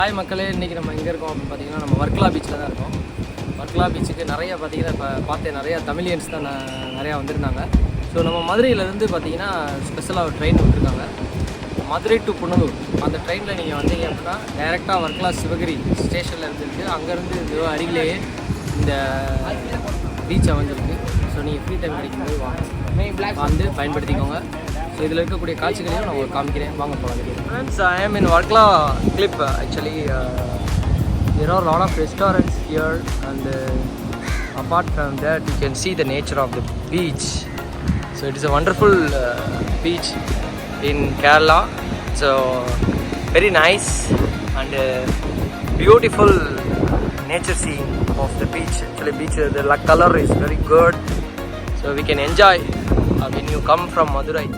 Hi மக்களே, இன்றைக்கி நம்ம எங்கே இருக்கோம் அப்படின்னு பார்த்தீங்கன்னா நம்ம வர்க்கலா பீச்சில் தான் இருக்கோம். வர்க்கலா பீச்சுக்கு நிறையா பார்த்தீங்கன்னா இப்போ பார்த்தேன் நிறையா தமிழியன்ஸ் தான் நிறையா வந்திருந்தாங்க. ஸோ நம்ம மதுரையிலேருந்து பார்த்தீங்கன்னா ஸ்பெஷலாக ஒரு ட்ரெயின் விட்டுருக்காங்க, மதுரை டு புனலூர். அந்த ட்ரெயினில் நீங்கள் வந்தீங்க அப்படின்னா டைரெக்டாக வர்க்கலா சிவகிரி ஸ்டேஷனில் இருந்துருக்கு. அங்கேருந்து இது அருகிலேயே இந்த பீச் அமைஞ்சிருக்கு. ஸோ நீங்கள் ஃப்ரீ டைம் கிடைக்கும்போது வந்து பயன்படுத்திக்கோங்க. ஸோ இதில் இருக்கக்கூடிய காட்சிகளையும் நான் உங்களுக்கு காமிக்கிறேன், வாங்க போகலாம். Friends, I am in Varkala clip actually. There are a lot of restaurants here, and apart from that you can see the nature of the beach. So it is a wonderful beach in Kerala. So very nice and beautiful nature scene of the beach. Actually beach, the color is very good, so we can enjoy when you come from Madurai.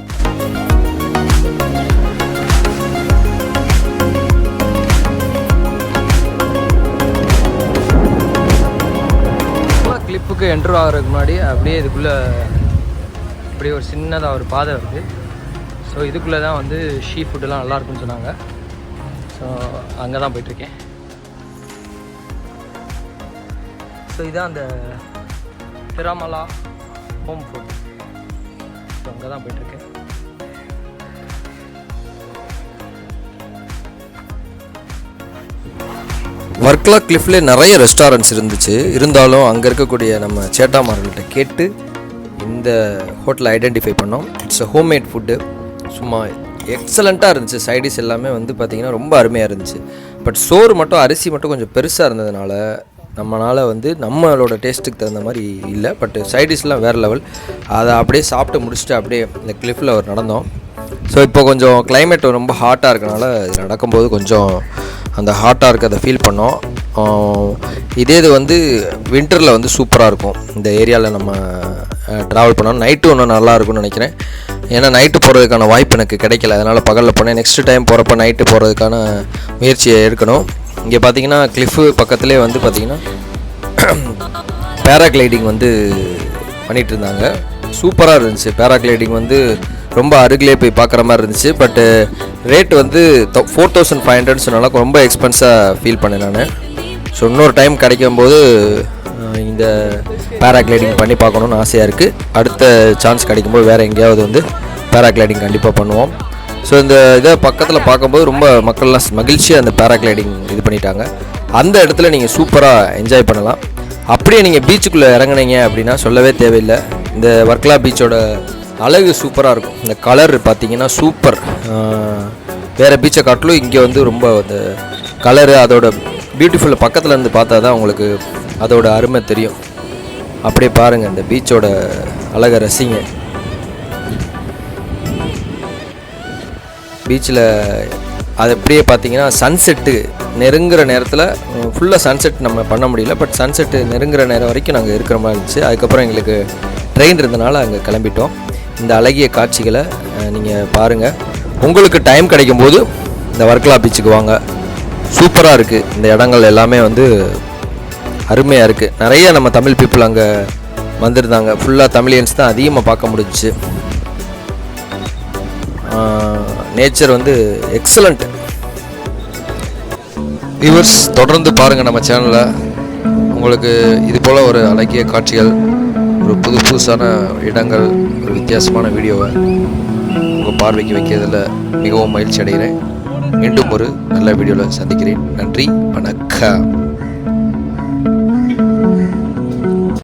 கிளிப்புக்கு enter ஆகிறதுக்கு முன்னாடி அப்படியே இதுக்குள்ளே அப்படியே ஒரு சின்னதாக ஒரு பாதை இருக்குது. ஸோ இதுக்குள்ளே தான் வந்து ஷீ ஃபுட்டெல்லாம் நல்லாயிருக்குன்னு சொன்னாங்க. ஸோ அங்கே தான் போயிட்டுருக்கேன். ஸோ இதுதான் அந்த திராமலா ஹோம் ஃபுட். ஸோ அங்கே தான் போயிட்டுருக்கேன். வர்க்கலா கிளிஃப்ல நிறைய ரெஸ்டாரண்ட்ஸ் இருந்துச்சு. இருந்தாலும் அங்கே இருக்கக்கூடிய நம்ம சேட்டாமார்கள்ட்ட கேட்டு இந்த ஹோட்டலை ஐடென்டிஃபை பண்ணோம். It's a homemade food. சும்மா எக்ஸலண்ட்டாக இருந்துச்சு. சைடிஷ் எல்லாமே வந்து பார்த்திங்கன்னா ரொம்ப அருமையாக இருந்துச்சு. பட் சோறு மட்டும், அரிசி மட்டும் கொஞ்சம் பெருசாக இருந்ததுனால நம்மளால் வந்து நம்மளோட டேஸ்ட்டுக்கு தகுந்த மாதிரி இல்லை. பட் சைடிஷ்லாம் வேறு லெவல். அதை அப்படியே சாப்பிட்டு முடிச்சுட்டு அப்படியே இந்த கிளிஃபில் ஒரு நடந்தோம். ஸோ இப்போ கொஞ்சம் கிளைமேட் ரொம்ப ஹாட்டாக இருக்கனால இது நடக்கும்போது கொஞ்சம் அந்த ஹாட்டாக இருக்கிறத ஃபீல் பண்ணோம். இது வந்து வின்டரில் வந்து சூப்பராக இருக்கும். இந்த ஏரியாவில் நம்ம ட்ராவல் பண்ணோம். நைட்டு இன்னும் நல்லா இருக்கும்னு நினைக்கிறேன். ஏன்னா நைட்டு போகிறதுக்கான வாய்ப்பு எனக்கு கிடைக்கல, அதனால் பகலில் போனேன். நெக்ஸ்ட்டு டைம் போகிறப்ப நைட்டு போகிறதுக்கான முயற்சியை எடுக்கணும். இங்கே பார்த்தீங்கன்னா கிளிஃபு பக்கத்துலேயே வந்து பார்த்திங்கன்னா பேராகிளைடிங் வந்து பண்ணிகிட்டு இருந்தாங்க. சூப்பராக இருந்துச்சு. பேராகிளைடிங் வந்து ரொம்ப அருகிலே போய் பார்க்குற மாதிரி இருந்துச்சு. பட்டு ரேட்டு வந்து 4500 சொன்னால ரொம்ப எக்ஸ்பென்ஸாக ஃபீல் பண்ணேன் நான். ஸோ இன்னொரு டைம் கிடைக்கும்போது இந்த பேராகிளைடிங் பண்ணி பார்க்கணுன்னு ஆசையாக இருக்குது. அடுத்த சான்ஸ் கிடைக்கும்போது வேறு எங்கேயாவது வந்து பேராகிளைடிங் கண்டிப்பாக பண்ணுவோம். ஸோ இந்த இதை பக்கத்தில் பார்க்கும்போது ரொம்ப மக்கள்லாம் மகிழ்ச்சியாக அந்த பேராகிளைடிங் இது பண்ணிட்டாங்க. அந்த இடத்துல நீங்கள் சூப்பராக என்ஜாய் பண்ணலாம். அப்படியே நீங்கள் பீச்சுக்குள்ளே இறங்குனீங்க அப்படின்னா சொல்லவே தேவையில்லை. இந்த வர்க்கலா பீச்சோட அழகு சூப்பராக இருக்கும். இந்த கலர் பார்த்திங்கன்னா சூப்பர். வேறு பீச்சை காட்டிலும் இங்கே வந்து ரொம்ப அந்த கலரு அதோட பியூட்டிஃபுல் பக்கத்தில் இருந்து பார்த்தா தான் உங்களுக்கு அதோட அருமை தெரியும். அப்படியே பாருங்கள், இந்த பீச்சோட அழகை ரசிங்க. பீச்சில் அது அப்படியே பார்த்திங்கன்னா சன்செட்டு நெருங்குற நேரத்தில் ஃபுல்லாக சன்செட் நம்ம பண்ண முடியல. பட் சன்செட்டு நெருங்குற நேரம் வரைக்கும் நாங்கள் இருக்கிற மாதிரி இருந்துச்சு. அதுக்கப்புறம் எங்களுக்கு ட்ரெயின் இருந்தனால அங்கே கிளம்பிட்டோம். இந்த அழகிய காட்சிகளை நீங்கள் பாருங்கள். உங்களுக்கு டைம் கிடைக்கும்போது இந்த வர்க்கலா பீச்சுக்கு வாங்க. சூப்பராக இருக்குது. இந்த இடங்கள் எல்லாமே வந்து அருமையாக இருக்குது. நிறைய நம்ம தமிழ் பீப்புள் அங்கே வந்திருந்தாங்க. ஃபுல்லாக தமிழியன்ஸ் தான் அதிகமாக பார்க்க முடிஞ்சிச்சு. நேச்சர் வந்து எக்ஸலண்ட். வியூவர்ஸ், தொடர்ந்து பாருங்கள் நம்ம சேனலை. உங்களுக்கு இது போல் ஒரு அழகிய காட்சிகள், ஒரு புதுசான இடங்கள், ஒரு வித்தியாசமான வீடியோவை உங்கள் பார்வைக்கு வைக்கிறதுல மிகவும் மகிழ்ச்சி அடைகிறேன். மீண்டும் ஒரு நல்ல வீடியோவில் சந்திக்கிறேன். நன்றி, வணக்கம்.